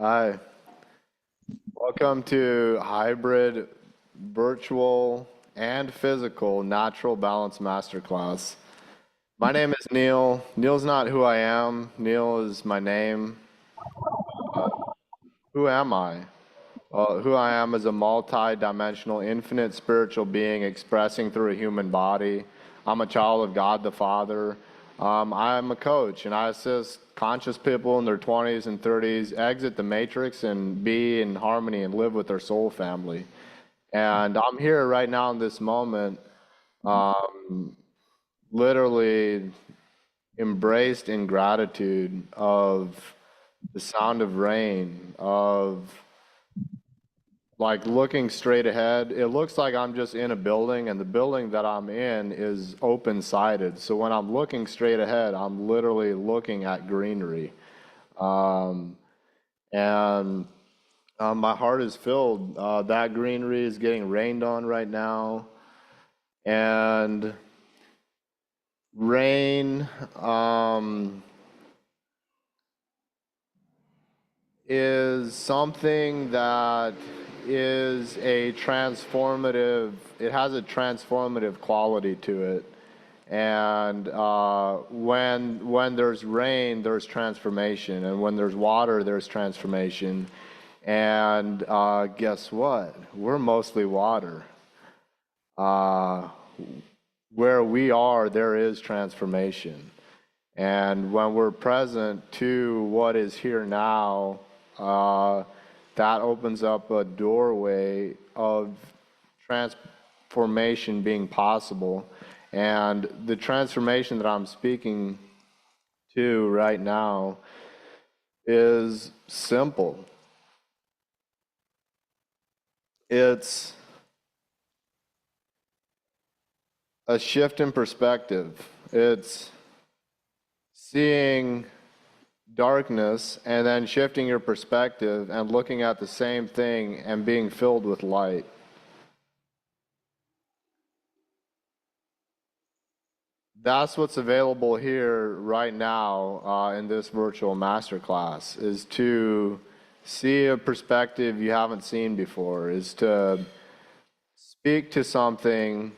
Hi, welcome to hybrid, virtual, and physical natural balance masterclass. My name is Neal. Neal's not who I am. Neal is my name. Who am I? Who I am is a multi-dimensional, infinite spiritual being expressing through a human body. I'm a child of God the Father. I'm a coach, and I assist conscious people in their 20s and 30s exit the matrix and be in harmony and live with their soul family. And I'm here right now in this moment, um, literally embraced in gratitude of the sound of rain, of like looking straight ahead. It looks like I'm just in a building, and the building that I'm in is open-sided. So when I'm looking straight ahead, I'm literally looking at greenery. Um, and my heart is filled. That greenery is getting rained on right now. And rain is something that is a transformative, it has a transformative quality to it. And when there's rain, there's transformation. And when there's water, there's transformation. And guess what? We're mostly water. Uh, where we are, there is transformation. And when we're present to what is here now, that opens up a doorway of transformation being possible. And the transformation that I'm speaking to right now is simple. It's a shift in perspective. It's seeing darkness and then shifting your perspective and looking at the same thing and being filled with light. That's what's available here right now in this virtual masterclass, is to see a perspective you haven't seen before, is to speak to something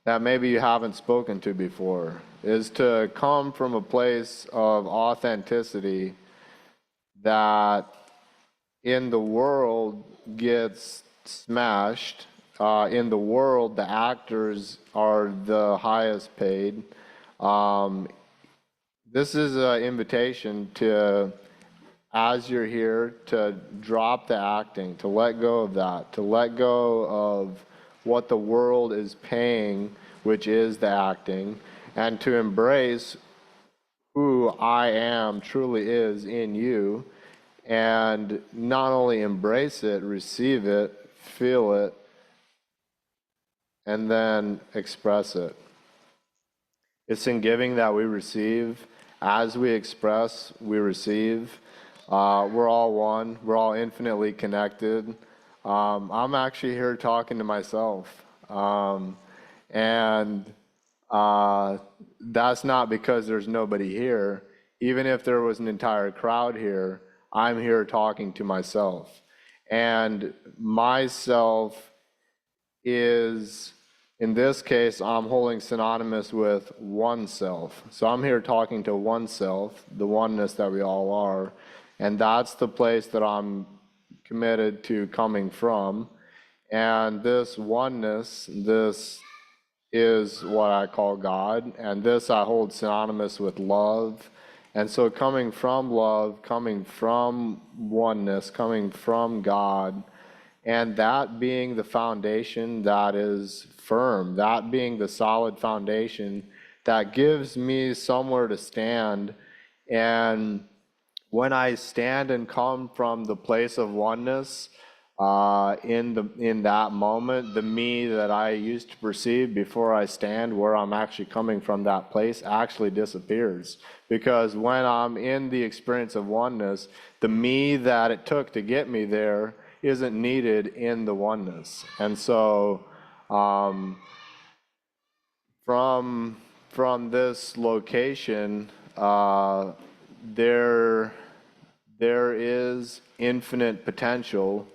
that maybe you haven't spoken to before, is to come from a place of authenticity that in the world gets smashed. In the world, the actors are the highest paid. Um, this is an invitation to, as you're here, to drop the acting, to let go of that, to let go of what the world is paying, which is the acting, and to embrace who I am truly is in you, and not only embrace it, receive it, feel it, and then express it. It's in giving that we receive. As we express, we receive. We're all one. We're all infinitely connected. I'm actually here talking to myself. And that's not because there's nobody here. Even if there was an entire crowd here, I'm here talking to myself. And myself is, in this case, I'm holding synonymous with oneself. So I'm here talking to oneself, the oneness that we all are. And that's the place that I'm committed to coming from. And this oneness, this is what I call God, and this I hold synonymous with love. And so coming from love, coming from oneness, coming from God, and that being the foundation that is firm, that being the solid foundation that gives me somewhere to stand. And when I stand and come from the place of oneness, in that moment, the me that I used to perceive before I stand, where I'm actually coming from, that place actually disappears. Because when I'm in the experience of oneness, the me that it took to get me there isn't needed in the oneness. And so from this location, there there is infinite potential.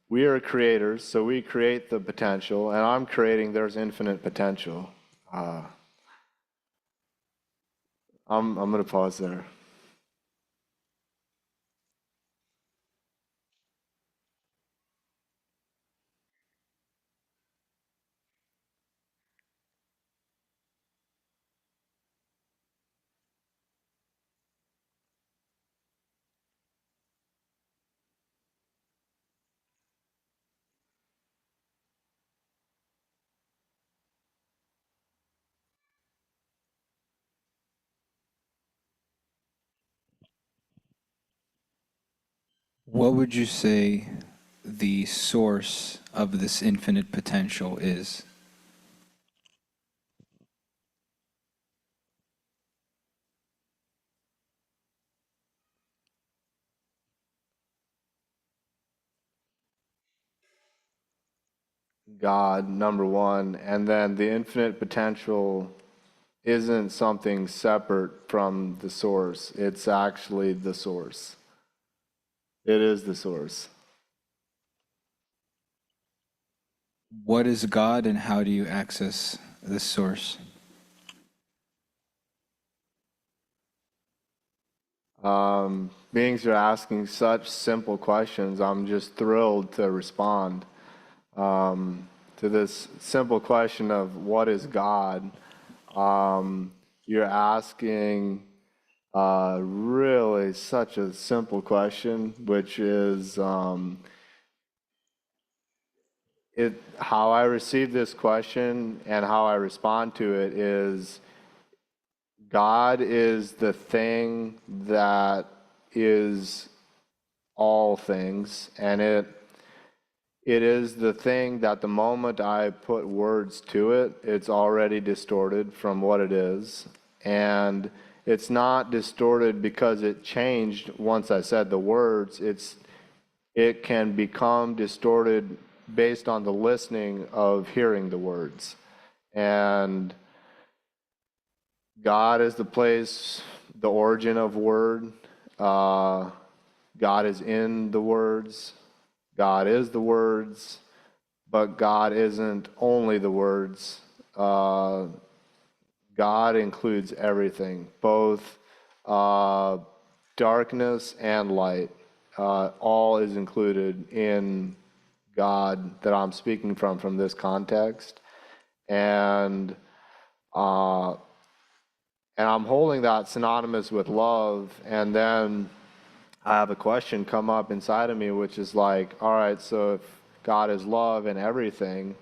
We are creators, so we create the potential, and I'm creating there's infinite potential. I'm going to pause there. What would you say the source of this infinite potential is? God, number one, and then the infinite potential isn't something separate from the source. It's actually the source. It is the source. What is God and how do you access this source? Beings are asking such simple questions. I'm just thrilled to respond to this simple question of what is God. You're asking really such a simple question, which is how I receive this question and how I respond to it is God is the thing that is all things, and it is the thing that the moment I put words to it, it's already distorted from what it is. And it's not distorted because it changed once I said the words. It can become distorted based on the listening of hearing the words. And God is the place, the origin of word. God is in the words. God is the words, but God isn't only the words. God includes everything, both darkness and light. All is included in God that I'm speaking from this context. And I'm holding that synonymous with love, and then I have a question come up inside of me, which is like, all right, so if God is love and everything,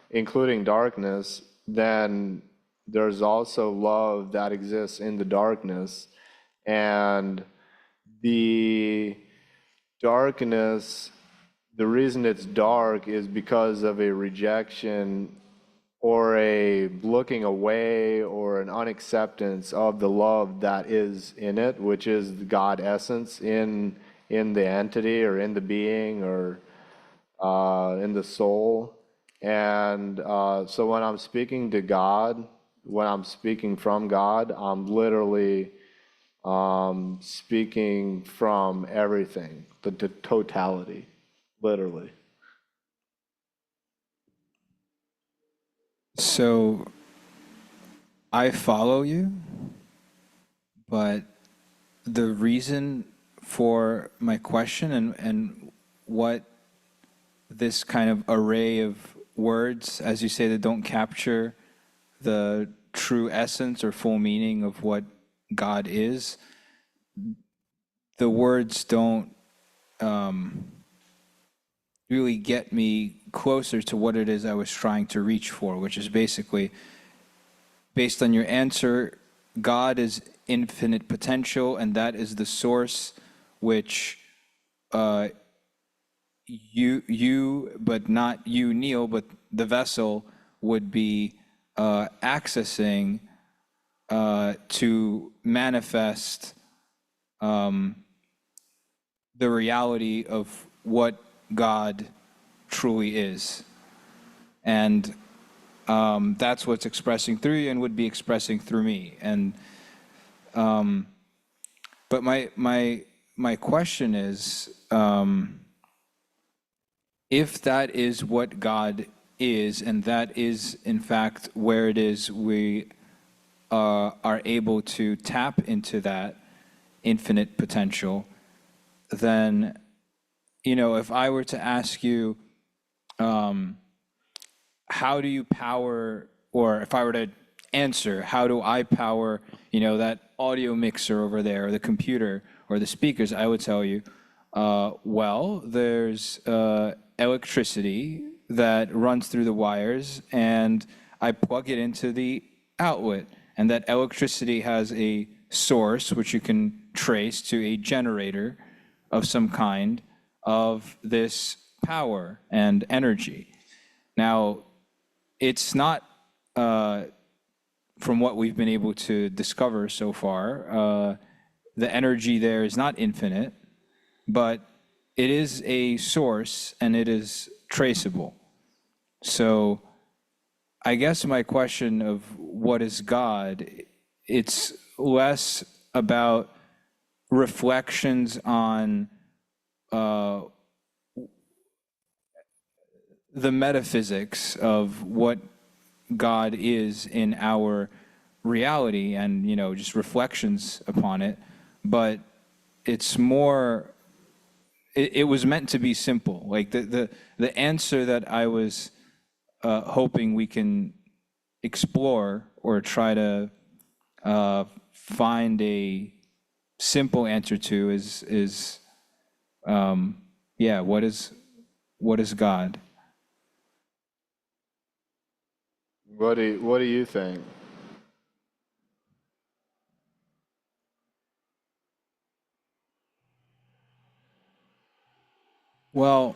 including darkness, then there's also love that exists in the darkness. And the darkness, the reason it's dark is because of a rejection or a looking away or an unacceptance of the love that is in it, which is the God essence in the entity or in the being or in the soul. And so when I'm speaking to God, when I'm speaking from God, I'm literally speaking from everything, the totality, literally. So I follow you, but the reason for my question and what this kind of array of words, as you say, that don't capture the true essence or full meaning of what God is, the words don't really get me closer to what it is I was trying to reach for, which is basically, based on your answer, God is infinite potential, and that is the source which uh, but not you, Neal, but the vessel would be accessing to manifest the reality of what God truly is. And that's what's expressing through you and would be expressing through me. And But my question is, if that is what God is, and that is in fact where it is we are able to tap into that infinite potential, then, if I were to ask you, how do you power, or if I were to answer, how do I power, that audio mixer over there, or the computer, or the speakers, I would tell you, well, there's electricity that runs through the wires, and I plug it into the outlet, and that electricity has a source which you can trace to a generator of some kind of this power and energy. Now, it's not, from what we've been able to discover so far, the energy there is not infinite, but it is a source and it is traceable. So I guess my question of what is God, it's less about reflections on the metaphysics of what God is in our reality, and just reflections upon it, but it's more, it was meant to be simple. Like the answer that I was hoping we can explore or try to find a simple answer to is yeah, what is God? What do you think? Well,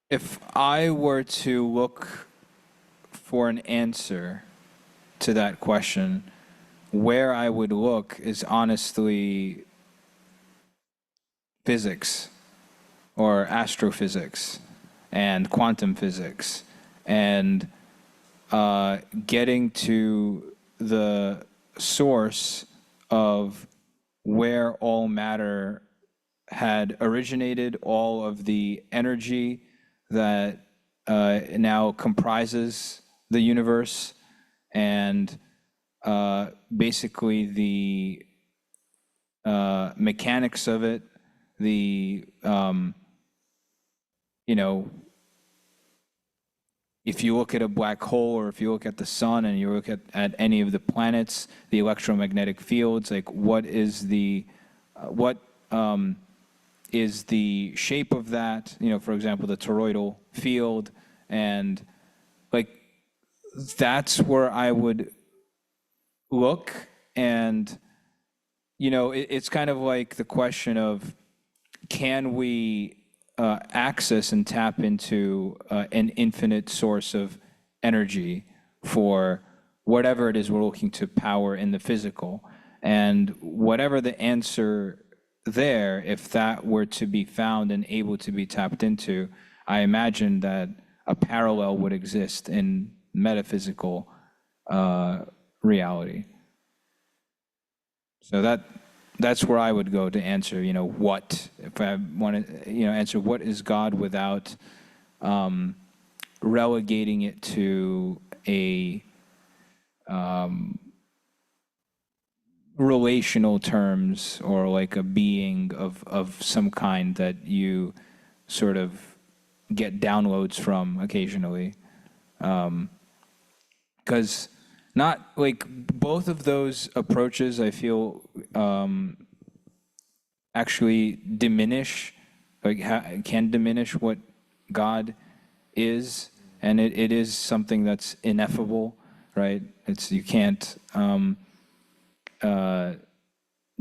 if I were to look for an answer to that question, where I would look is honestly physics or astrophysics and quantum physics, and getting to the source of where all matter had originated, all of the energy that now comprises the universe, and basically the mechanics of it, the you know, if you look at a black hole, or if you look at the sun, and you look at any of the planets, the electromagnetic fields, like what is what is the shape of that? For example, the toroidal field, and like that's where I would look. And it's kind of like the question of, can we access and tap into an infinite source of energy for whatever it is we're looking to power in the physical? And whatever the answer there, if that were to be found and able to be tapped into, I imagine that a parallel would exist in metaphysical reality. So that's where I would go to answer, what, if I want to, answer what is God, without relegating it to a relational terms, or like a being of some kind that you sort of get downloads from occasionally. Because not like both of those approaches, I feel, actually diminish, like can diminish what God is, and it is something that's ineffable, right? You can't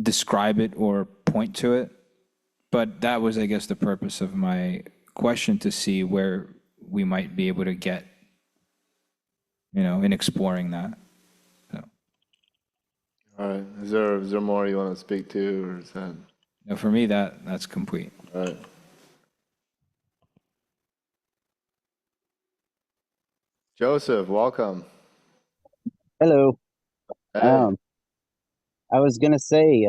describe it or point to it. But that was, I guess, the purpose of my question, to see where we might be able to get, in exploring that. So, All right. Is there more you want to speak to, or is that for me, that's complete. all right? Joseph, welcome. Hello. Hey. Um, I was gonna say,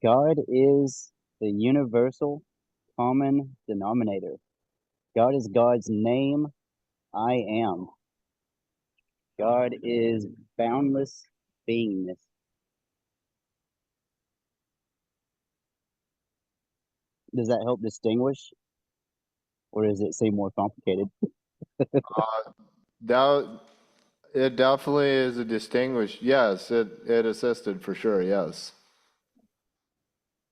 God is the universal common denominator. God is God's name, I am. God is boundless beingness. Does that help distinguish, or does it seem more complicated? That it definitely is a distinguished. Yes, it assisted for sure. Yes.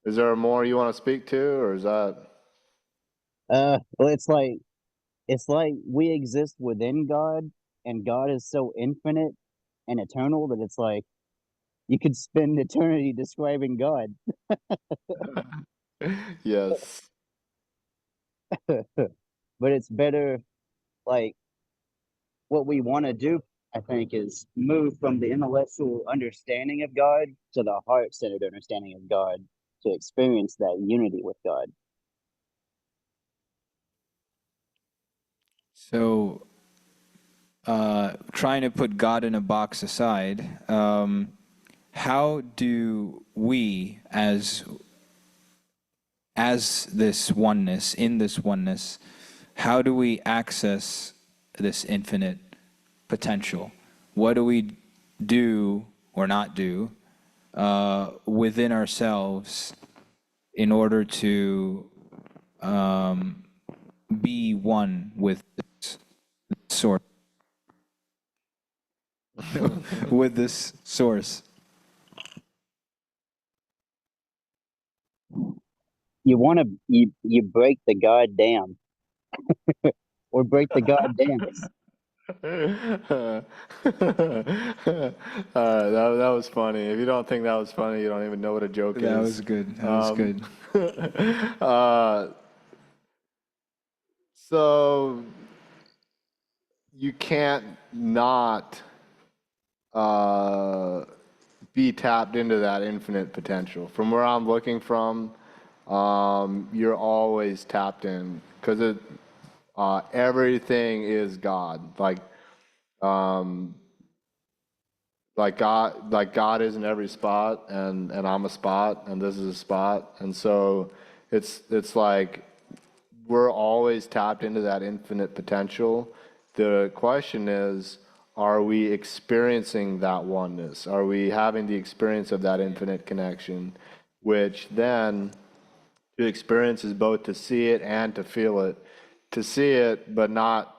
Is there more you want to speak to, or is that? Well, it's like we exist within God, and God is so infinite and eternal that it's like you could spend eternity describing God. Yes. But it's better, like what we want to do, I think, is move from the intellectual understanding of God to the heart centered understanding of God to experience that unity with God. So, trying to put God in a box aside, how do we, as this oneness, in this oneness, how do we access this infinite potential? What do we do or not do within ourselves in order to be one with this source? With this source. You want to you break the goddamn or break the goddamns. That was funny. If you don't think that was funny, you don't even know what a joke That was is. good. That was good. Uh, so you can't not uh, be tapped into that infinite potential. From where I'm looking from, you're always tapped in because everything is God. Um, God is in every spot, and I'm a spot, and this is a spot, and so it's like we're always tapped into that infinite potential. The question is, are we experiencing that oneness? Are we having the experience of that infinite connection? Which then, to experience is both to see it and to feel it. To see it, but not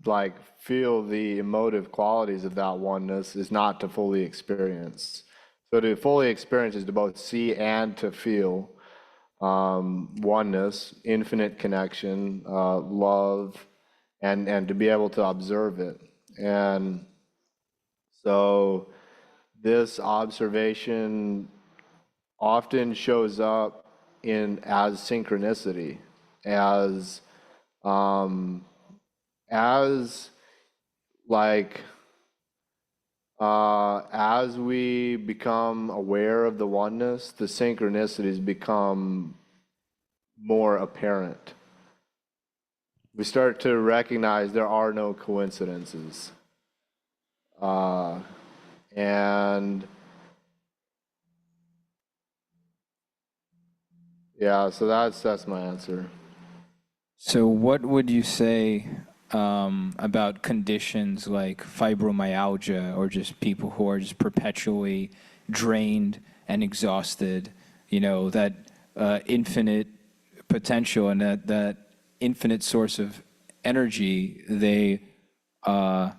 like feel the emotive qualities of that oneness, is not to fully experience. So to fully experience is to both see and to feel oneness, infinite connection, love, and to be able to observe it. And so this observation often shows up in as synchronicity, as um, as like as we become aware of the oneness, the synchronicities become more apparent. We start to recognize there are no coincidences. Uh, and yeah, so that's my answer. So, what would you say about conditions like fibromyalgia or just people who are just perpetually drained and exhausted? You know, that infinite potential and that infinite source of energy they are,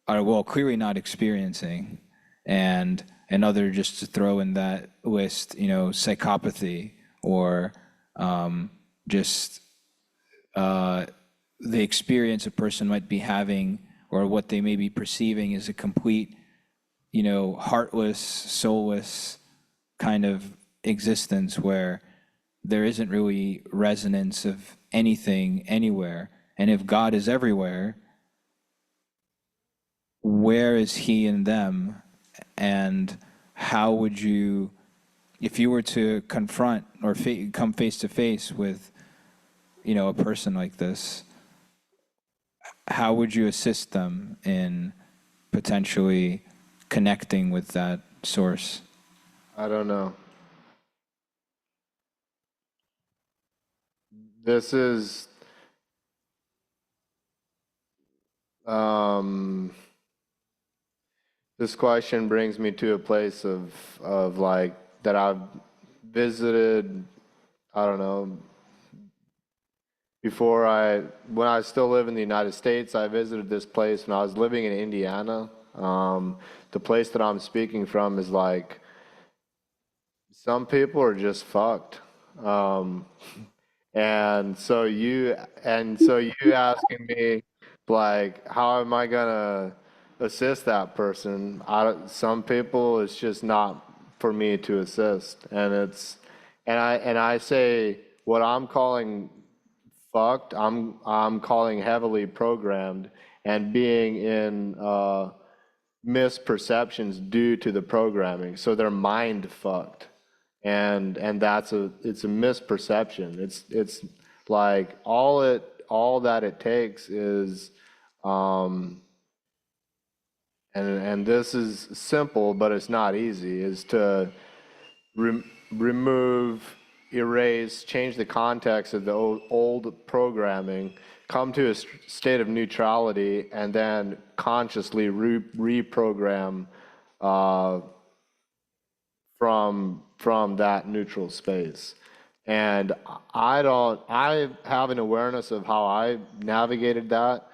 well, clearly not experiencing. And another, just to throw in that list, you know, psychopathy or just the experience a person might be having or what they may be perceiving is a complete, you know, heartless, soulless kind of existence where there isn't really resonance of anything anywhere. And if God is everywhere, where is he in them? And how would you, if you were to confront or come face to face with, you know, a person like this, how would you assist them in potentially connecting with that source? I don't know. This is, um, this question brings me to a place of like, that I've visited, I don't know, when I still live in the United States, I visited this place when I was living in Indiana. The place that I'm speaking from is like, some people are just fucked. Um, and so you asking me, like, how am I gonna assist that person? Some people, it's just not for me to assist, and I say what I'm calling fucked, I'm calling heavily programmed and being in misperceptions due to the programming. So they're mind fucked, and it's a misperception. It's like all that it takes is, um, and this is simple, but it's not easy, is to remove, erase, change the context of the old programming, come to a state of neutrality, and then consciously reprogram uh, from that neutral space. And I have an awareness of how I navigated that,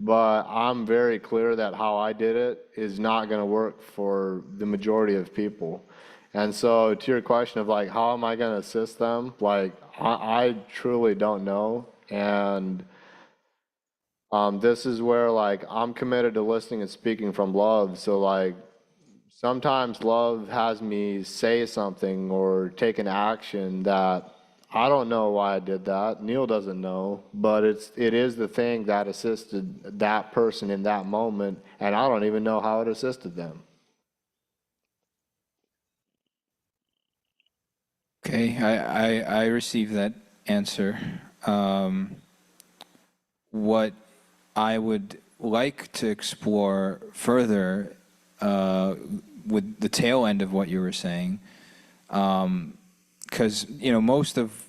but I'm very clear that how I did it is not going to work for the majority of people. And so to your question of like, how am I going to assist them? Like, I truly don't know. And this is where like I'm committed to listening and speaking from love. So like, sometimes love has me say something or take an action that I don't know why I did that. Neal doesn't know, but it is the thing that assisted that person in that moment, and I don't even know how it assisted them. Okay, I received that answer. Um, what I would like to explore further with the tail end of what you were saying, because most of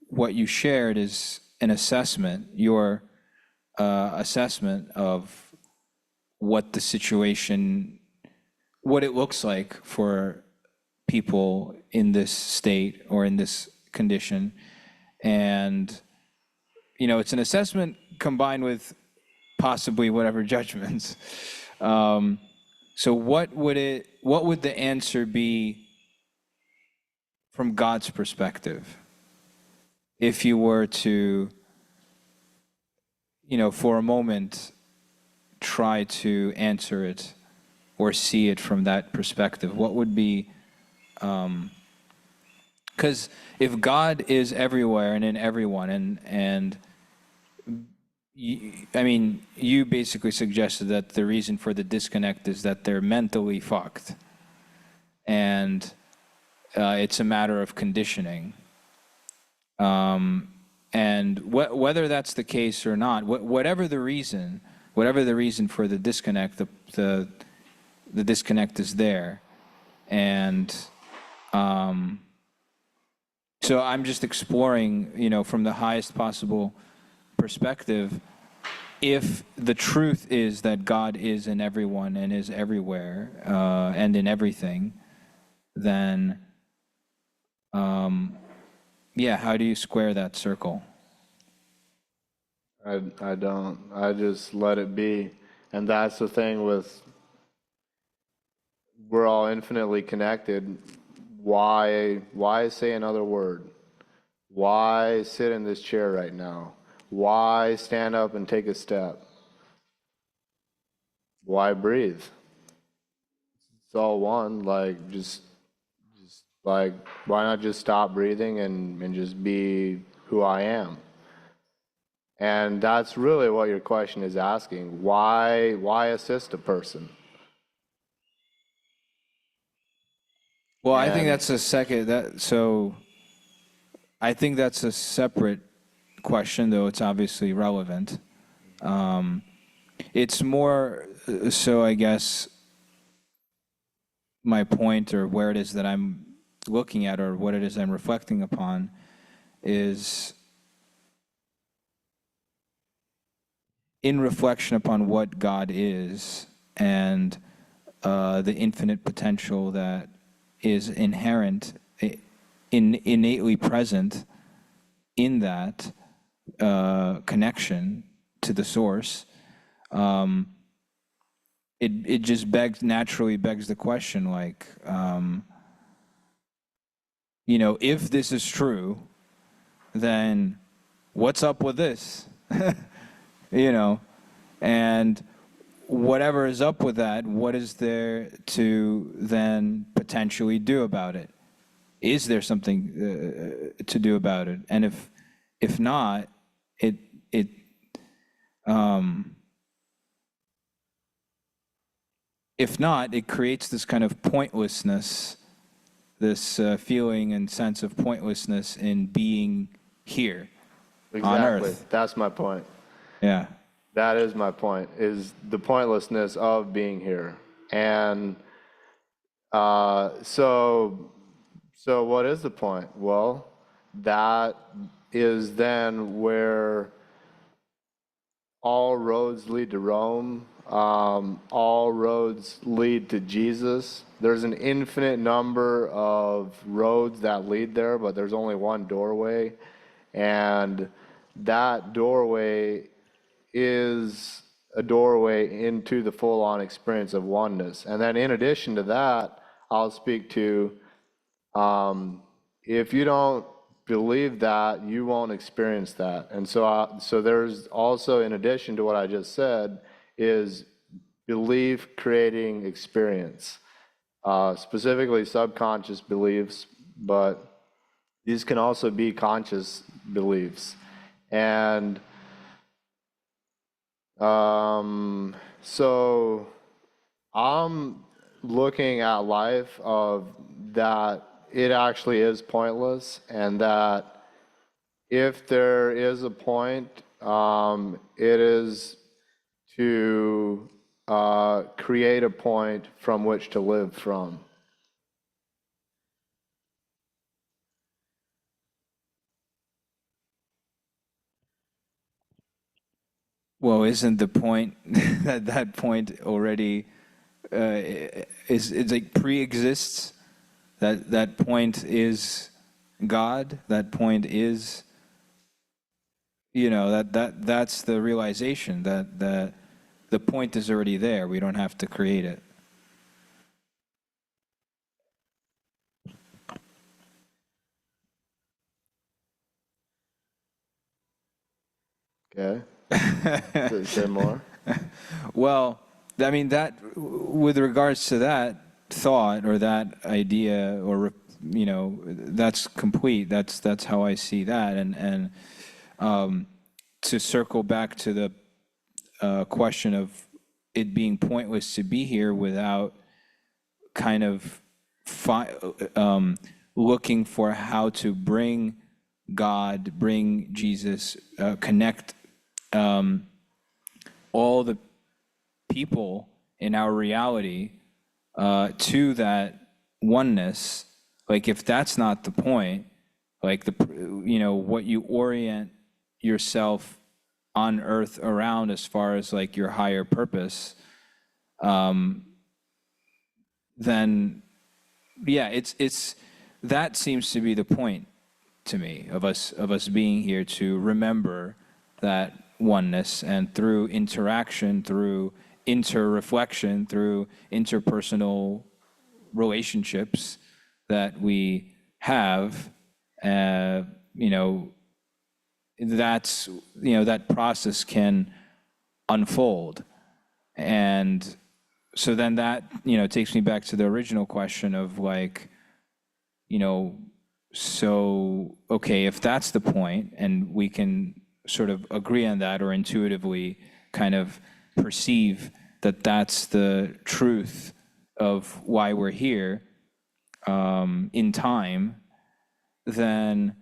what you shared is an assessment, your assessment of what the situation, what it looks like for people in this state or in this condition. And, it's an assessment combined with possibly whatever judgments. So what would the answer be from God's perspective if you were to, for a moment, try to answer it or see it from that perspective? What would be, because if God is everywhere and in everyone, and you basically suggested that the reason for the disconnect is that they're mentally fucked, and it's a matter of conditioning. And whether that's the case or not, whatever the reason for the disconnect, the disconnect is there. And so I'm just exploring, from the highest possible perspective, if the truth is that God is in everyone and is everywhere and in everything, then yeah, how do you square that circle? I don't. I just let it be. And that's the thing with, we're all infinitely connected. Why say another word? Why sit in this chair right now? Why stand up and take a step? Why breathe? It's all one. Like, just like, why not just stop breathing and just be who I am? And that's really what your question is asking. Why assist a person? Well, I think And that's a second that so I think that's a separate question, though it's obviously relevant. It's more so, I guess, my point, or where it is that I'm looking at, or what it is I'm reflecting upon, is in reflection upon what God is and the infinite potential that is inherent, innately present in that connection to the source. It just naturally begs the question, like, if this is true, then what's up with this? And whatever is up with that, what is there to then potentially do about it? Is there something to do about it? And if not, if not, it creates this kind of pointlessness, this feeling and sense of pointlessness in being here on Exactly. Earth. That's my point. Yeah. That is my point, is the pointlessness of being here. And so what is the point? Well, that is then where all roads lead to Rome. All roads lead to Jesus. There's an infinite number of roads that lead there, but there's only one doorway. And that doorway is a doorway into the full-on experience of oneness. And then in addition to that, I'll speak to, if you don't believe that, you won't experience that. And so there's also, in addition to what I just said, is belief creating experience, specifically subconscious beliefs, but these can also be conscious beliefs. And so I'm looking at life of that it actually is pointless, and that if there is a point, it is to create a point from which to live from. Well, isn't the point that point already it's like pre-exists? That point is God. That point is, that's the realization that the point is already there. We don't have to create it. Okay. Say more. Well, I mean, that with regards to that thought or that idea, or that's complete. That's how I see that. And to circle back to the question of it being pointless to be here without kind of looking for how to bring God, bring Jesus, connect all the people in our reality to that oneness. Like, if that's not the point, like what you orient yourself on earth around as far as like your higher purpose, then yeah, it's that seems to be the point to me of us being here, to remember that oneness, and through interaction, through inter-reflection, through interpersonal relationships that we have, that's that process can unfold. And so then that takes me back to the original question of like, so okay, if that's the point, and we can sort of agree on that, or intuitively kind of perceive that that's the truth of why we're here in time, then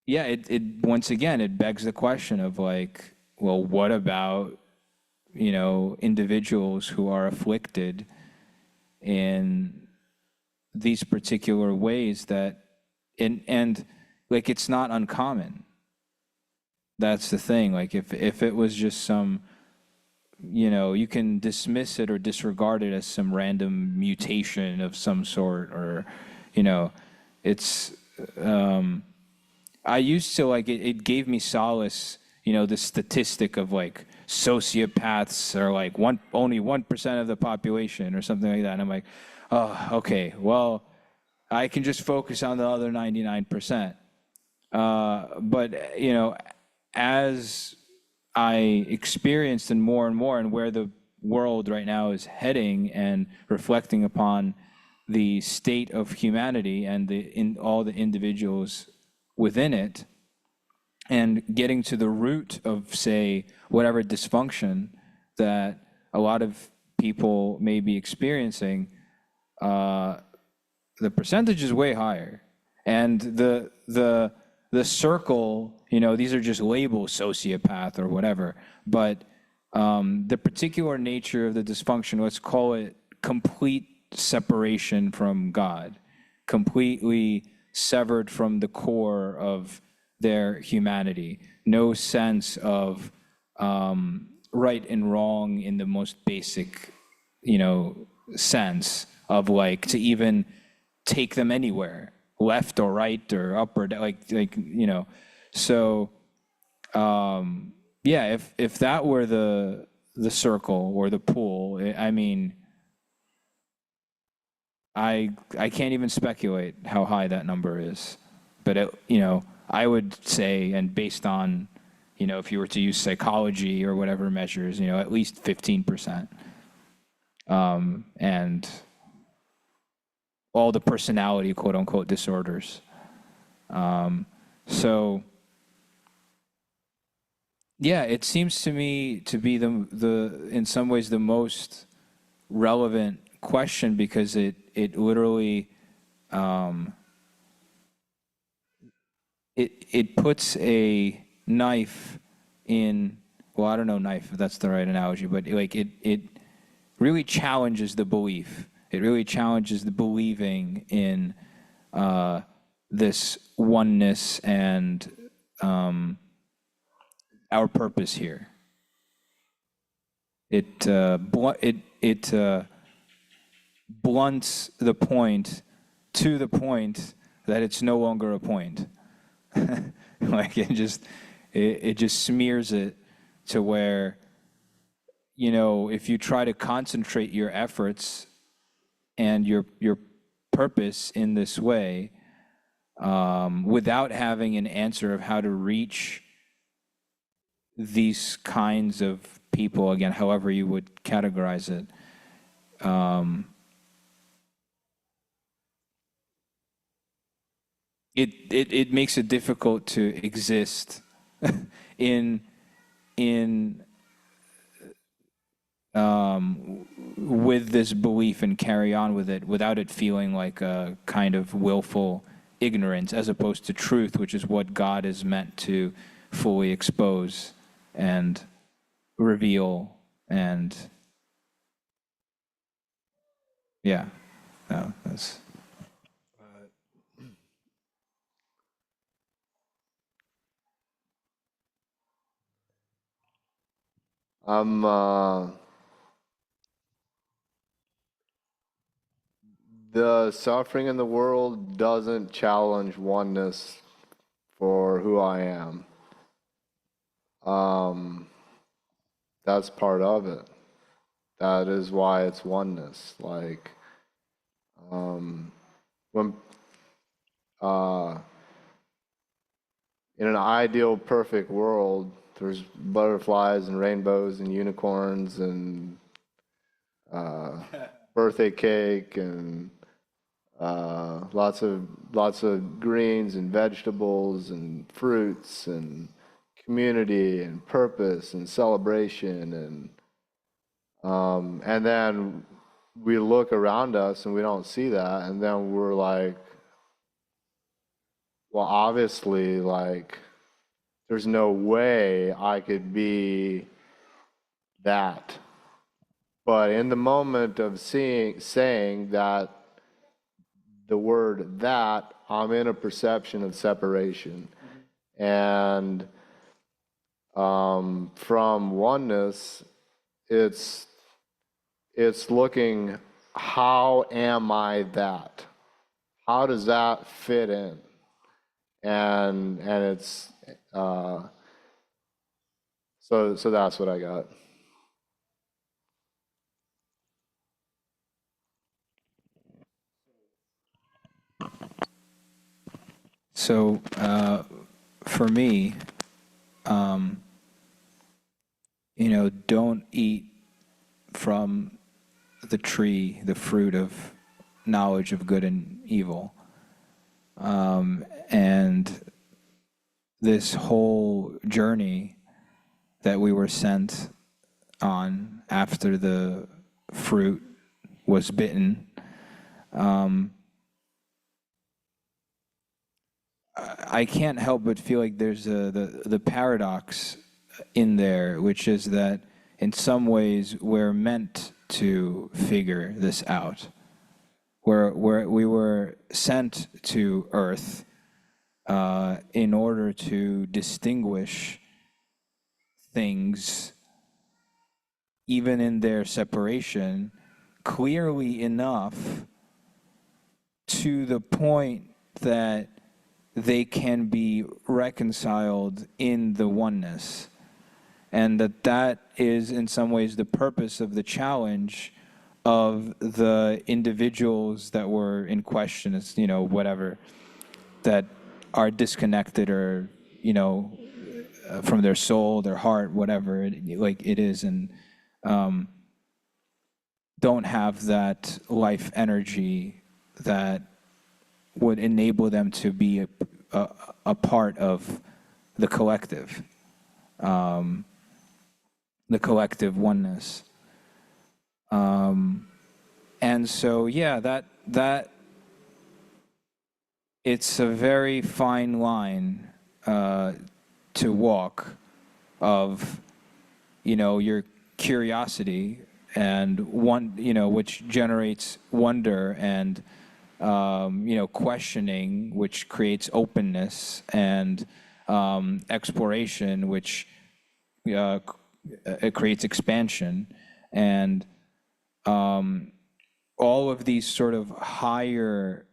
yeah, it once again, it begs the question of like, well, what about individuals who are afflicted in these particular ways that, and like, it's not uncommon. That's the thing. Like, if it was just some, you can dismiss it or disregard it as some random mutation of some sort, or, it's, I used to, like, it gave me solace, the statistic of, like, sociopaths are like only 1% of the population or something like that. And I'm like, oh, okay, well, I can just focus on the other 99%. But, as I experienced and more and where the world right now is heading, and reflecting upon the state of humanity and in all the individuals within it, and getting to the root of, say, whatever dysfunction that a lot of people may be experiencing, the percentage is way higher. And the circle, these are just labels, sociopath or whatever, but the particular nature of the dysfunction, let's call it complete separation from God, completely severed from the core of their humanity, no sense of right and wrong in the most basic, sense of, like, to even take them anywhere, left or right or up or down, like. So yeah, if that were the circle or the pool, I mean, I can't even speculate how high that number is, but I would say, and based on, if you were to use psychology or whatever measures, at least 15%, and all the personality, quote unquote, disorders. So yeah, it seems to me to be the in some ways the most relevant question, because it literally it puts a knife in, well, I don't know knife if that's the right analogy, but like it really challenges the belief. It really challenges the believing in this oneness and our purpose here. It blunts the point to the point that it's no longer a point. Like, it just smears it to where, if you try to concentrate your efforts and your purpose in this way, without having an answer of how to reach these kinds of people, again, however you would categorize it, it makes it difficult to exist in with this belief and carry on with it without it feeling like a kind of willful ignorance, as opposed to truth, which is what God is meant to fully expose and reveal. And yeah, no, that's. I'm the suffering in the world doesn't challenge oneness for who I am. That's part of it. That is why it's oneness. Like, when in an ideal, perfect world, there's butterflies and rainbows and unicorns and birthday cake and lots of greens and vegetables and fruits and community and purpose and celebration, and then we look around us and we don't see that, and then we're like, well, obviously, like, there's no way I could be that. But in the moment of saying that, the word that, I'm in a perception of separation. And from oneness, it's looking, how am I that? How does that fit in? And it's so that's what I got. So for me, don't eat from the tree, the fruit of knowledge of good and evil. And this whole journey that we were sent on after the fruit was bitten, I can't help but feel like there's the paradox in there, which is that in some ways we're meant to figure this out. We were sent to Earth in order to distinguish things, even in their separation, clearly enough to the point that they can be reconciled in the oneness. And that is in some ways the purpose of the challenge of the individuals that were in question, as whatever, that are disconnected or from their soul, their heart, whatever it is, and don't have that life energy that would enable them to be a part of the collective oneness. And so, yeah, that it's a very fine line to walk of, your curiosity and which generates wonder, and questioning, which creates openness, and exploration, which it creates expansion, and all of these sort of higher,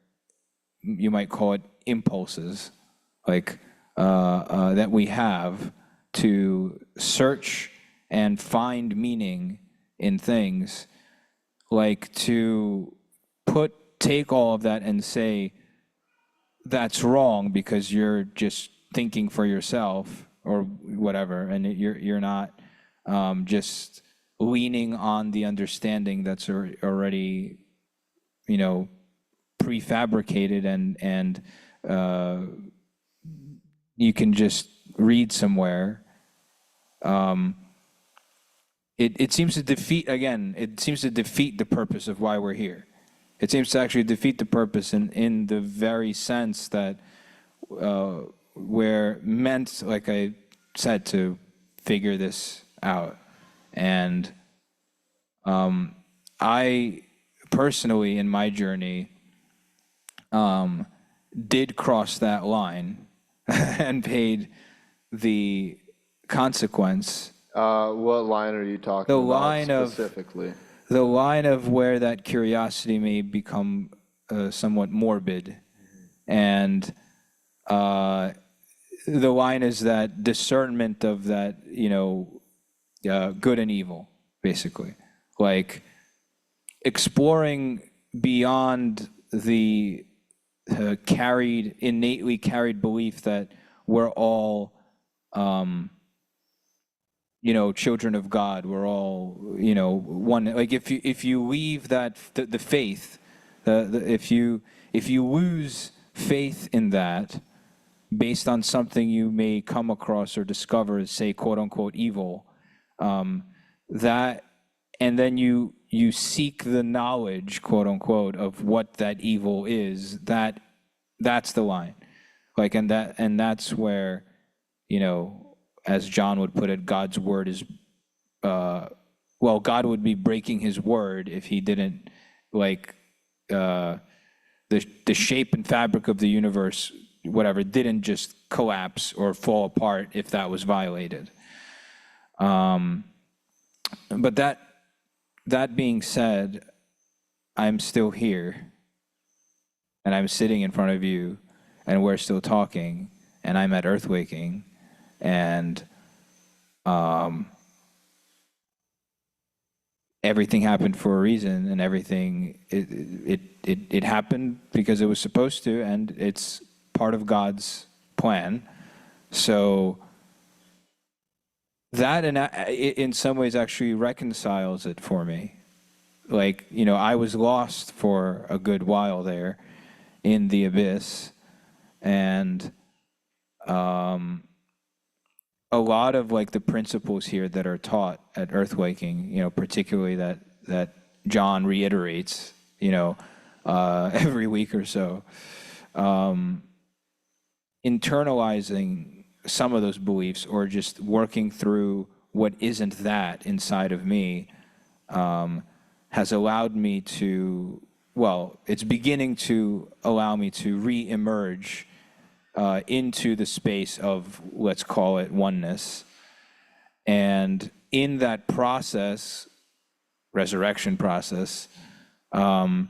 you might call it impulses, like that we have to search and find meaning in things, like to take all of that and say that's wrong because you're just thinking for yourself or whatever, and you're not just leaning on the understanding that's already prefabricated, and you can just read somewhere. It seems to defeat the purpose of why we're here. It seems to actually defeat the purpose in the very sense that we're meant, like I said, to figure this out. And I personally, in my journey, did cross that line and paid the consequence. What line are you talking about specifically? The line of where that curiosity may become somewhat morbid. And the line is that discernment of that, good and evil, basically. Like exploring beyond the innately carried belief that we're all children of God. We're all, one. Like if you leave that the faith, if you lose faith in that, based on something you may come across or discover as, say, quote unquote evil, that, and then you seek the knowledge, quote unquote, of what that evil is. That's the line. Like, and that's where, as John would put it, God's word is well, God would be breaking his word if he didn't, like, the shape and fabric of the universe, whatever, didn't just collapse or fall apart if that was violated. But that being said, I'm still here, and I'm sitting in front of you, and we're still talking, and I'm at Earthwaking, and everything happened for a reason, and everything it happened because it was supposed to, and it's part of God's plan. So that in some ways actually reconciles it for me. Like, I was lost for a good while there in the abyss, and a lot of like the principles here that are taught at Earthwaking, particularly that John reiterates, every week or so, internalizing some of those beliefs or just working through what isn't that inside of me has allowed me to, well, it's beginning to allow me to re-emerge into the space of, let's call it, oneness. And in that process, resurrection process, I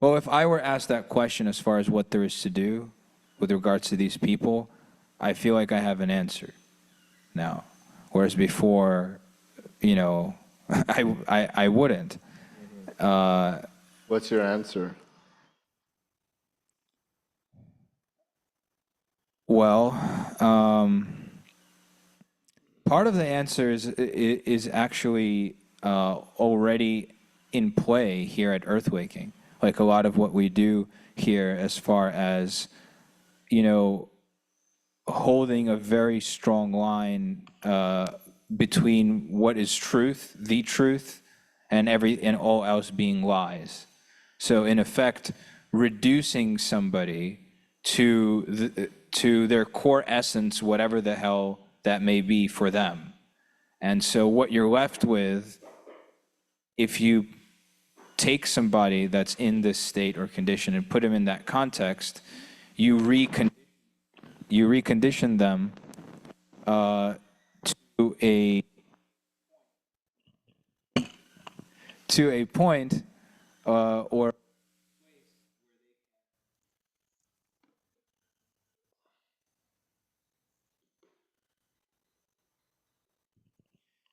well, if I were asked that question as far as what there is to do with regards to these people, I feel like I have an answer now. Whereas before, I wouldn't. What's your answer? Well, part of the answer is actually already in play here at Earthwaking. Like a lot of what we do here, as far as holding a very strong line between what is truth, the truth, and all else being lies. So in effect, reducing somebody to their core essence, whatever the hell that may be for them. And so what you're left with, if you take somebody that's in this state or condition and put them in that context, you recondition them to a point or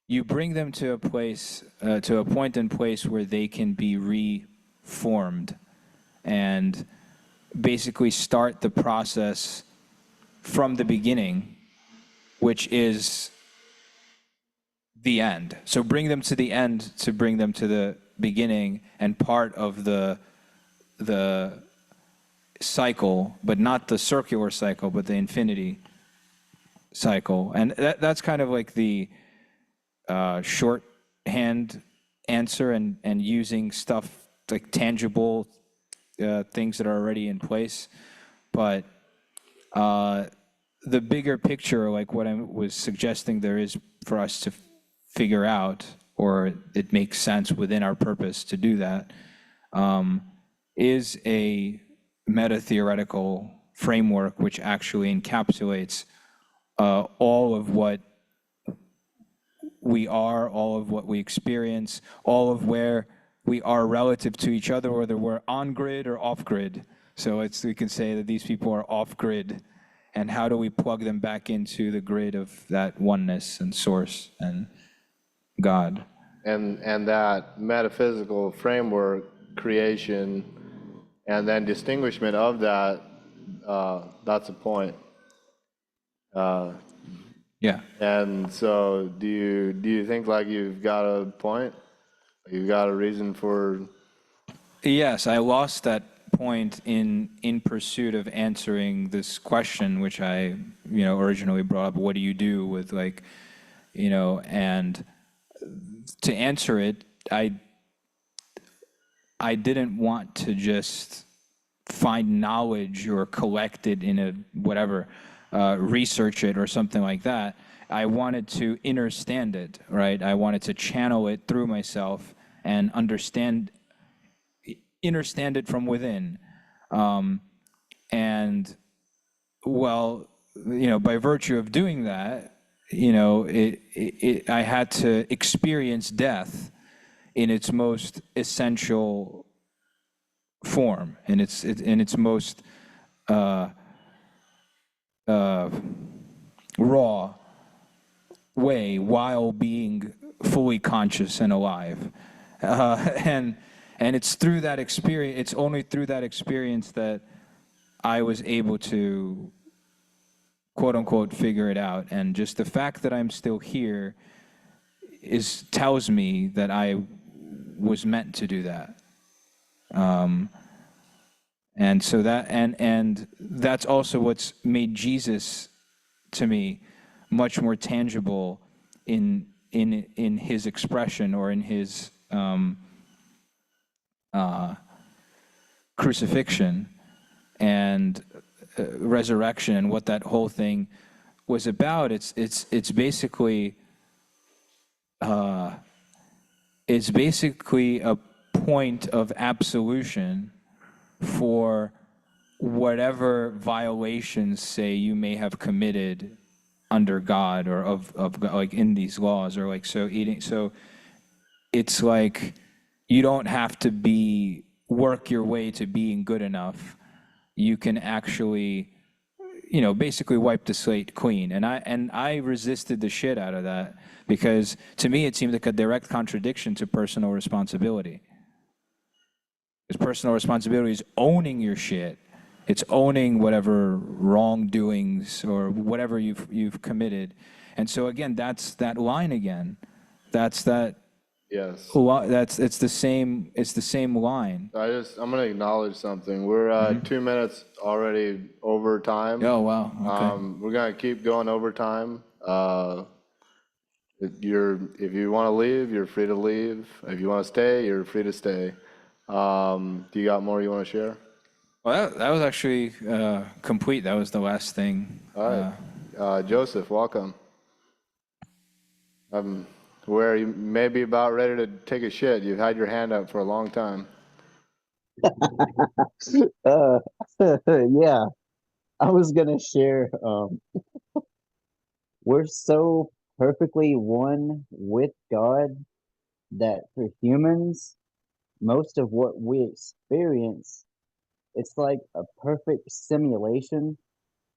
you bring them to a place, to a point and place where they can be reformed and basically start the process from the beginning, which is the end. So bring them to the end to bring them to the beginning, and part of the cycle, but not the circular cycle, but the infinity cycle. And that's kind of like the shorthand answer, and using stuff like tangible things that are already in place. But the bigger picture, like what I was suggesting there is for us to figure out, or it makes sense within our purpose to do that, is a meta-theoretical framework which actually encapsulates all of what we are, all of what we experience, all of where we are relative to each other, whether we're on grid or off grid. So we can say that these people are off grid, and how do we plug them back into the grid of that oneness and source and God? And that metaphysical framework, creation, and then distinguishment of that, that's a point. Yeah. And so do you think like you've got a point? You've got a reason for... Yes, I lost that point in pursuit of answering this question, which I, originally brought up. What do you do with and to answer it, I didn't want to just find knowledge or collect it in a whatever, research it or something like that. I wanted to understand it, right? I wanted to channel it through myself and understand it from within. And well, by virtue of doing that, I had to experience death in its most essential form, in its most raw way, while being fully conscious and alive. And it's through that experience. It's only through that experience that I was able to, quote unquote, figure it out. And just the fact that I'm still here tells me that I was meant to do that. And so and that's also what's made Jesus, to me, much more tangible in his expression, or in his crucifixion and resurrection, and what that whole thing was about. It's basically a point of absolution for whatever violations, say, you may have committed under God, or of like in these laws, or like so it's like you don't have to work your way to being good enough. You can actually, basically wipe the slate clean. And I resisted the shit out of that, because to me it seemed like a direct contradiction to personal responsibility. Because personal responsibility is owning your shit. It's owning whatever wrongdoings or whatever you've committed. And so again, that's that line again. That's that. Yes. It's the same line. I'm going to acknowledge something. We're 2 minutes already over time. Oh wow. Okay. We're going to keep going over time. If you want to leave, you're free to leave. If you want to stay, you're free to stay. Do you got more you want to share? Well, that was actually complete. That was the last thing. All right. Joseph, welcome. Where you may be about ready to take a shit. You've had your hand up for a long time. Uh, yeah, I was gonna share. We're so perfectly one with God that for humans, most of what we experience, it's like a perfect simulation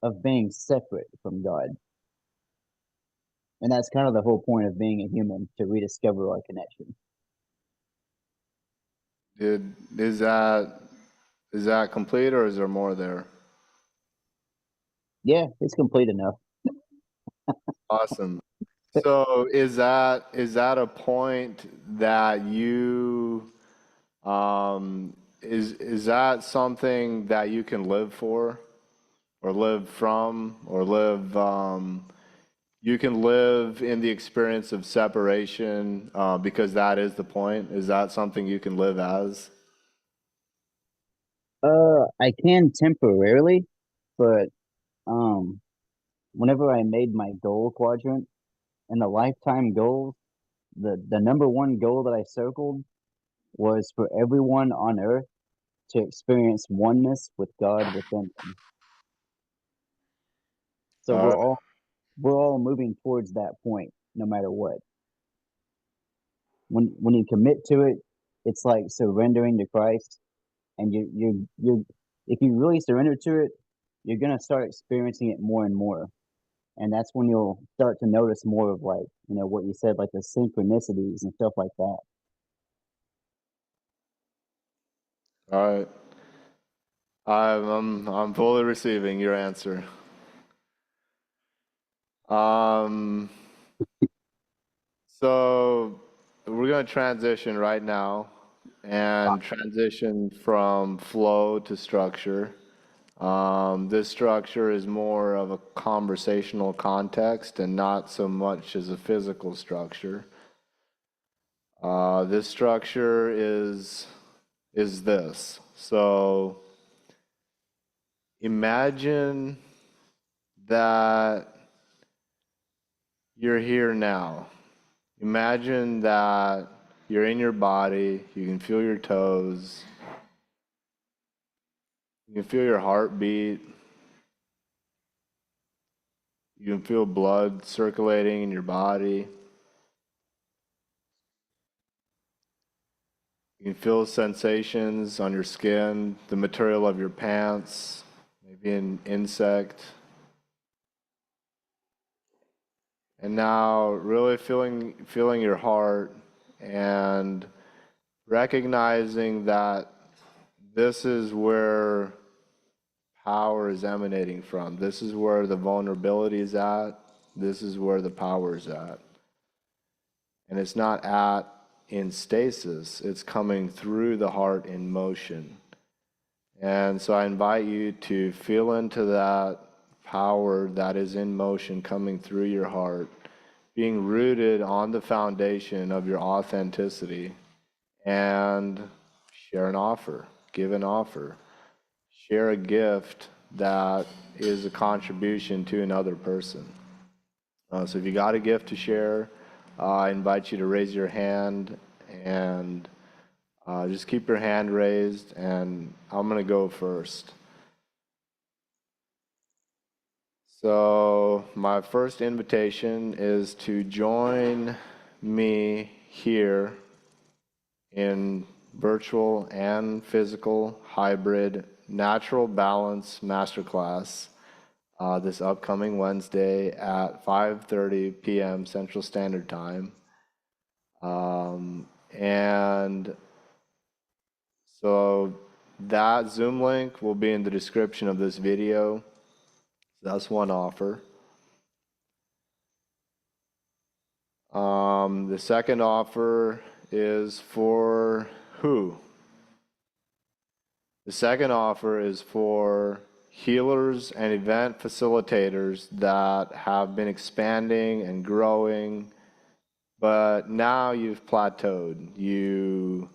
of being separate from God. And that's kind of the whole point of being a human, to rediscover our connection. Is that complete, or is there more there? Yeah, it's complete enough. Awesome. So is that a point that you is that something that you can live for, or live from, or live you can live in the experience of separation, because that is the point? Is that something you can live as? I can temporarily, but um, whenever I made my goal quadrant and the lifetime goals, the number one goal that I circled was for everyone on Earth to experience oneness with God within them. So All right. we're all moving towards that point, no matter what. When you commit to it, it's like surrendering to Christ, and you if you really surrender to it, you're gonna start experiencing it more and more. And that's when you'll start to notice more of, like, what you said, like the synchronicities and stuff like that. All right. I'm fully receiving your answer. So we're going to transition right now, and transition from flow to structure. This structure is more of a conversational context and not so much as a physical structure. This structure is this. So imagine that you're here now. Imagine that you're in your body, you can feel your toes, you can feel your heartbeat, you can feel blood circulating in your body, you can feel sensations on your skin, the material of your pants, maybe an insect. And now really feeling your heart and recognizing that this is where power is emanating from. This is where the vulnerability is at. This is where the power is at. And it's not in stasis, it's coming through the heart in motion. And so I invite you to feel into that power that is in motion coming through your heart, being rooted on the foundation of your authenticity, and share an offer, give an offer, share a gift that is a contribution to another person. So if you got a gift to share, I invite you to raise your hand and just keep your hand raised, and I'm going to go first. So my first invitation is to join me here in virtual and physical hybrid natural balance masterclass this upcoming Wednesday at 5:30 p.m. Central Standard Time. And so that Zoom link will be in the description of this video. That's one offer. The second offer is for who? The second offer is for healers and event facilitators that have been expanding and growing, but now you've plateaued. You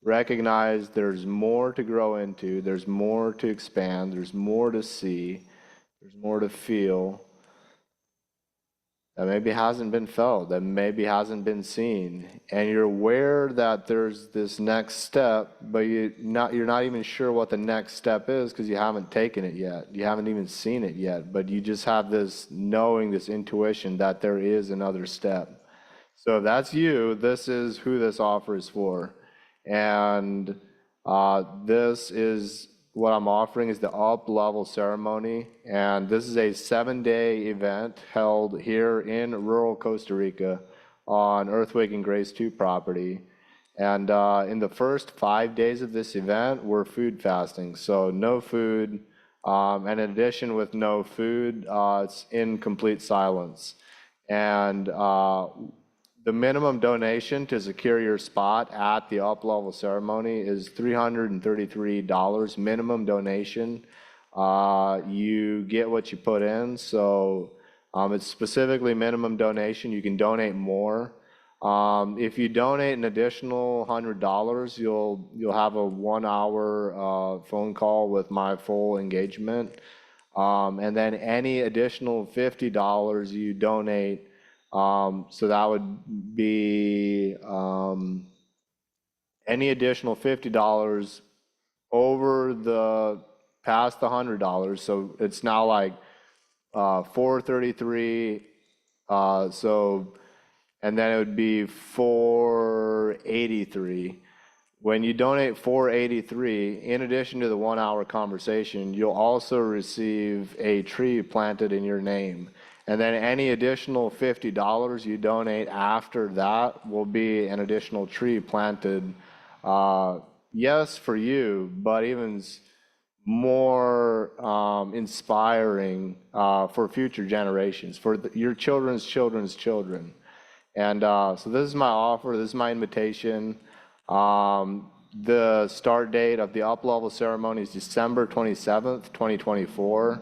recognize there's more to grow into, there's more to expand, there's more to see, there's more to feel that maybe hasn't been felt, that maybe hasn't been seen. And you're aware that there's this next step, but you're not even sure what the next step is because you haven't taken it yet. You haven't even seen it yet, but you just have this knowing, this intuition that there is another step. So if that's you, this is who this offer is for. And this is what I'm offering is the up-level ceremony, and this is a 7-day event held here in rural Costa Rica on Earthquake Grace 2 property. And in the first 5 days of this event, we're food fasting, so no food. And in addition, with no food, it's in complete silence. And the minimum donation to secure your spot at the up-level ceremony is $333 minimum donation. You get what you put in, so it's specifically minimum donation. You can donate more. If you donate an additional $100, you'll have a 1-hour phone call with my full engagement. And then any additional $50 you donate, so that would be any additional $50 over the past the $100. So it's now like $433. So and then it would be $483. When you donate $483, in addition to the 1-hour conversation, you'll also receive a tree planted in your name. And then any additional $50 you donate after that will be an additional tree planted, yes, for you, but even more inspiring for future generations, for your children's children's children. And so this is my offer, this is my invitation. The start date of the up-level ceremony is December 27th, 2024.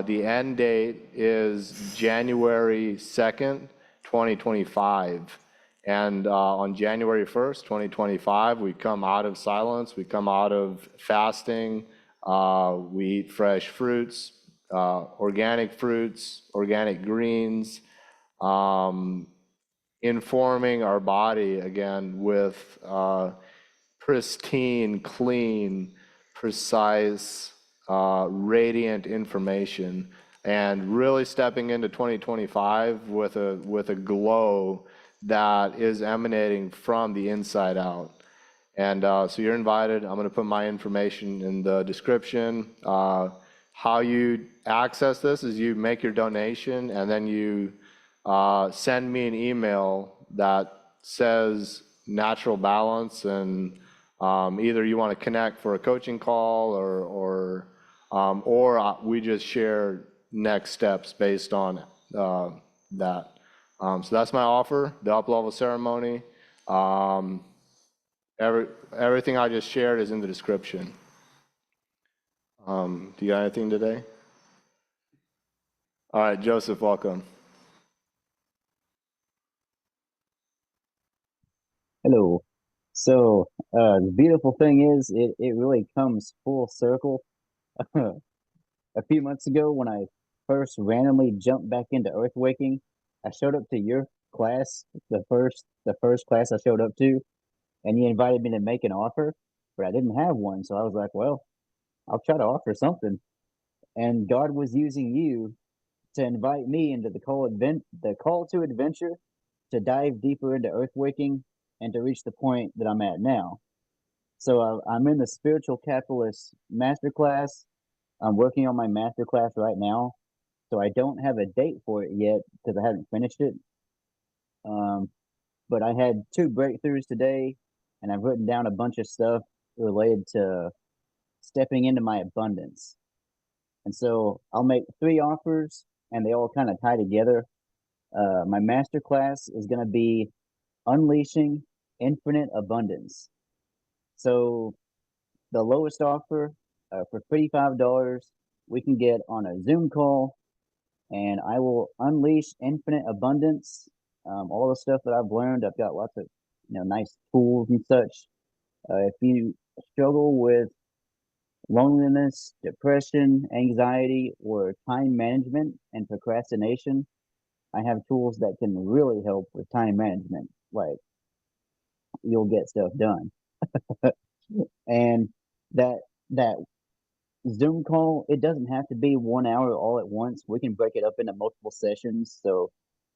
The end date is January 2nd, 2025. And on January 1st, 2025, we come out of silence, we come out of fasting, We eat fresh fruits, organic greens, um, informing our body again with pristine, clean, precise, radiant information, and really stepping into 2025 with a glow that is emanating from the inside out. And so you're invited. I'm going to put my information in the description. How you access this is you make your donation, and then you send me an email that says natural balance, and either you want to connect for a coaching call, or we just share next steps based on that. So that's my offer, the up level ceremony. Everything I just shared is in the description. Do you got anything today? All right, Joseph, welcome. Hello. So the beautiful thing is, it really comes full circle. A few months ago, when I first randomly jumped back into earthwaking, I showed up to your class, the first class I showed up to, and you invited me to make an offer, but I didn't have one. So I was like, well, I'll try to offer something. And God was using you to invite me into the call to adventure, to dive deeper into earthwaking and to reach the point that I'm at now. So I'm in the spiritual capitalist masterclass. I'm working on my masterclass right now. So I don't have a date for it yet because I haven't finished it. But I had 2 breakthroughs today, and I've written down a bunch of stuff related to stepping into my abundance. And so I'll make 3 offers, and they all kind of tie together. My masterclass is going to be unleashing infinite abundance. So the lowest offer for $35, we can get on a Zoom call, and I will unleash infinite abundance. All the stuff that I've learned, I've got lots of nice tools and such. If you struggle with loneliness, depression, anxiety, or time management and procrastination, I have tools that can really help with time management. Like, you'll get stuff done. And that that Zoom call, it doesn't have to be 1 hour all at once. We can break it up into multiple sessions. So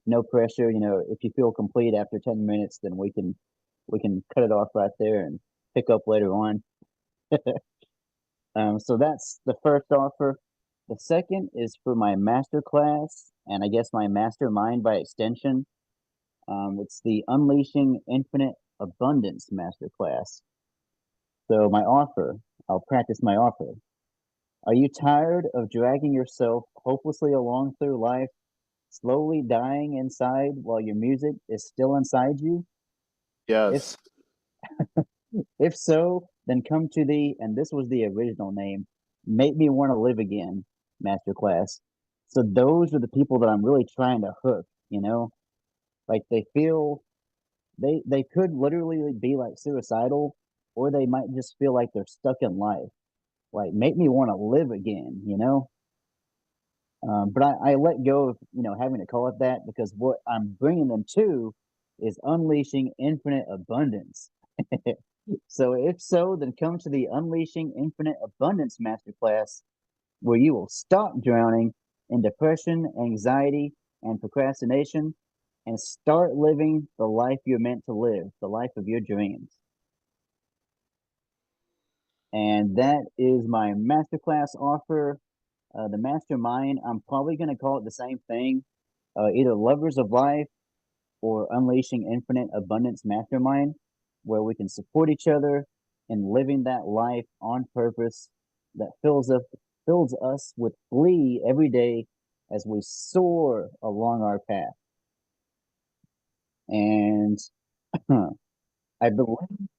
no pressure. If you feel complete after 10 minutes, then we can cut it off right there and pick up later on. So that's the first offer. The second is for my master class, and I guess my mastermind by extension. It's the Unleashing Infinite Abundance Masterclass. So I'll practice my offer. Are you tired of dragging yourself hopelessly along through life, slowly dying inside while your music is still inside you? If Yes. if so, then come to and this was the original name, Make Me Want to Live Again Masterclass. So those are the people that I'm really trying to hook, like they feel they could literally be like suicidal, or they might just feel like they're stuck in life. Like, make me want to live again. But I let go of having to call it that, because what I'm bringing them to is unleashing infinite abundance. So if so, then come to the Unleashing Infinite Abundance Masterclass, where you will stop drowning in depression, anxiety, and procrastination, and start living the life you're meant to live, the life of your dreams. And that is my masterclass offer. The mastermind, I'm probably going to call it the same thing, either Lovers of Life or Unleashing Infinite Abundance Mastermind, where we can support each other in living that life on purpose that fills us with glee every day as we soar along our path. And I believe,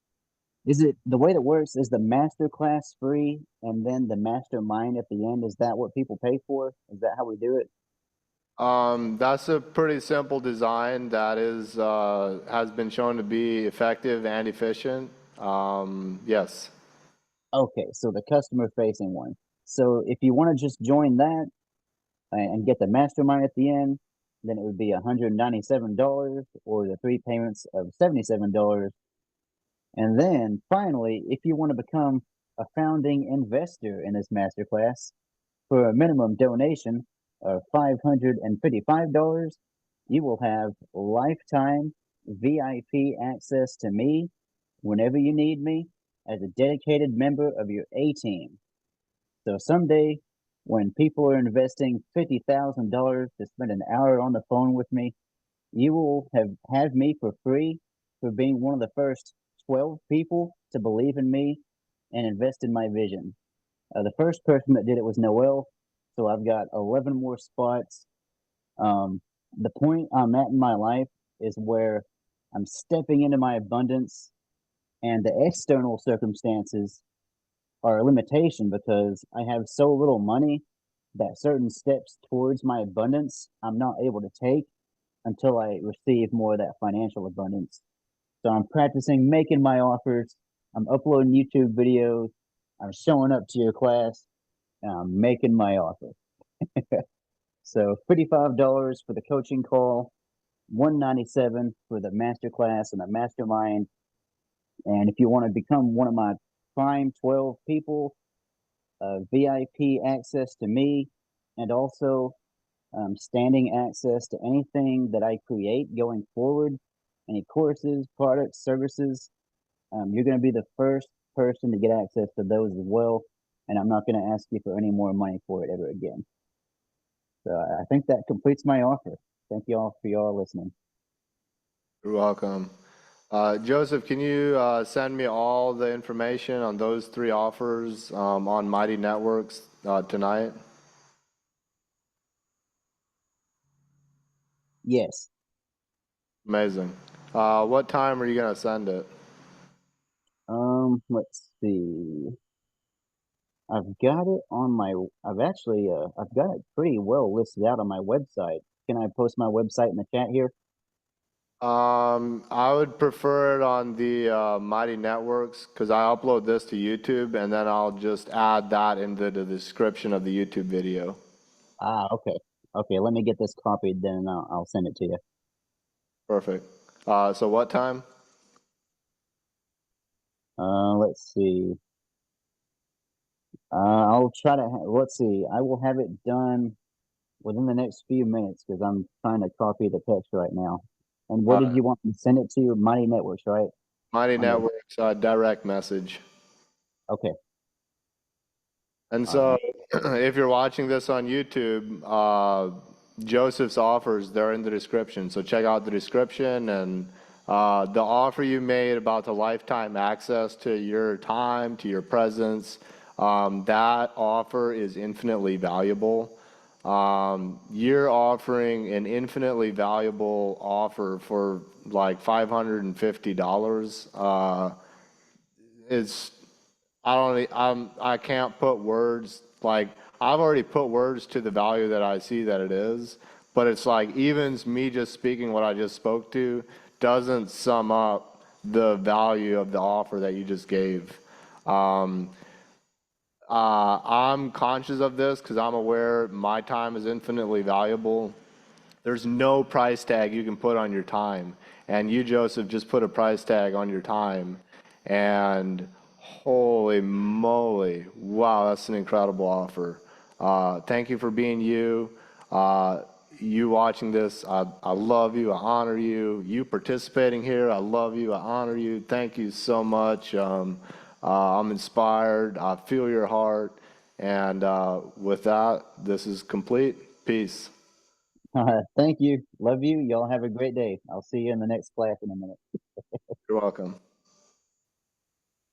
is it the way that works? Is the master class free and then the mastermind at the end? Is that what people pay for? Is that how we do it? That's a pretty simple design that has been shown to be effective and efficient. Yes. Okay, so the customer facing one. So if you want to just join that and get the mastermind at the end, then it would be $197 or the 3 payments of $77. And then finally, if you want to become a founding investor in this masterclass for a minimum donation of $555, you will have lifetime VIP access to me whenever you need me as a dedicated member of your A team. So someday, when people are investing $50,000 to spend an hour on the phone with me, you will have me for free for being one of the first 12 people to believe in me and invest in my vision. The first person that did it was Noel, so I've got 11 more spots. Um, the point I'm at in my life is where I'm stepping into my abundance, and the external circumstances are a limitation because I have so little money that certain steps towards my abundance I'm not able to take until I receive more of that financial abundance. So I'm practicing making my offers. I'm uploading YouTube videos. I'm showing up to your class and I'm making my offer. So $55 for the coaching call, $197 for the master class and the mastermind. And if you want to become one of my prime 12 people, VIP access to me, and also standing access to anything that I create going forward, any courses, products, services. You're going to be the first person to get access to those as well. And I'm not going to ask you for any more money for it ever again. So I think that completes my offer. Thank you all for y'all listening. You're welcome. Joseph, can you send me all the information on those 3 offers on Mighty Networks tonight? Yes. Amazing. What time are you going to send it? Let's see. I've got it on my. I've got it pretty well listed out on my website. Can I post my website in the chat here? I would prefer it on the Mighty Networks because I upload this to YouTube and then I'll just add that into the description of the YouTube video. Okay. Okay, let me get this copied, then I'll send it to you. Perfect. So what time? Let's see. I'll try to. Let's see. I will have it done within the next few minutes because I'm trying to copy the text right now. And where did Uh, you want me to send it to? Mighty Networks, right? Mighty On the. Networks direct message. Okay. And All so right. if you're watching this on YouTube, Joseph's offers, they're in the description. So check out the description and the offer you made about the lifetime access to your time, to your presence, that offer is infinitely valuable. You're offering an infinitely valuable offer for like $550. It's I can't put words like I've already put words to the value that I see that it is, but it's like even me just speaking what I just spoke to doesn't sum up the value of the offer that you just gave. Um, I'm conscious of this because I'm aware my time is infinitely valuable. There's no price tag you can put on your time. And you, Joseph, just put a price tag on your time. And holy moly, wow, that's an incredible offer. Thank you for being you. You watching this, I love you, I honor you. You participating here, I love you, I honor you. Thank you so much. I'm inspired, I feel your heart. And with that, this is complete. Peace. Thank you. Love you. Y'all have a great day. I'll see you in the next class in a minute. You're welcome.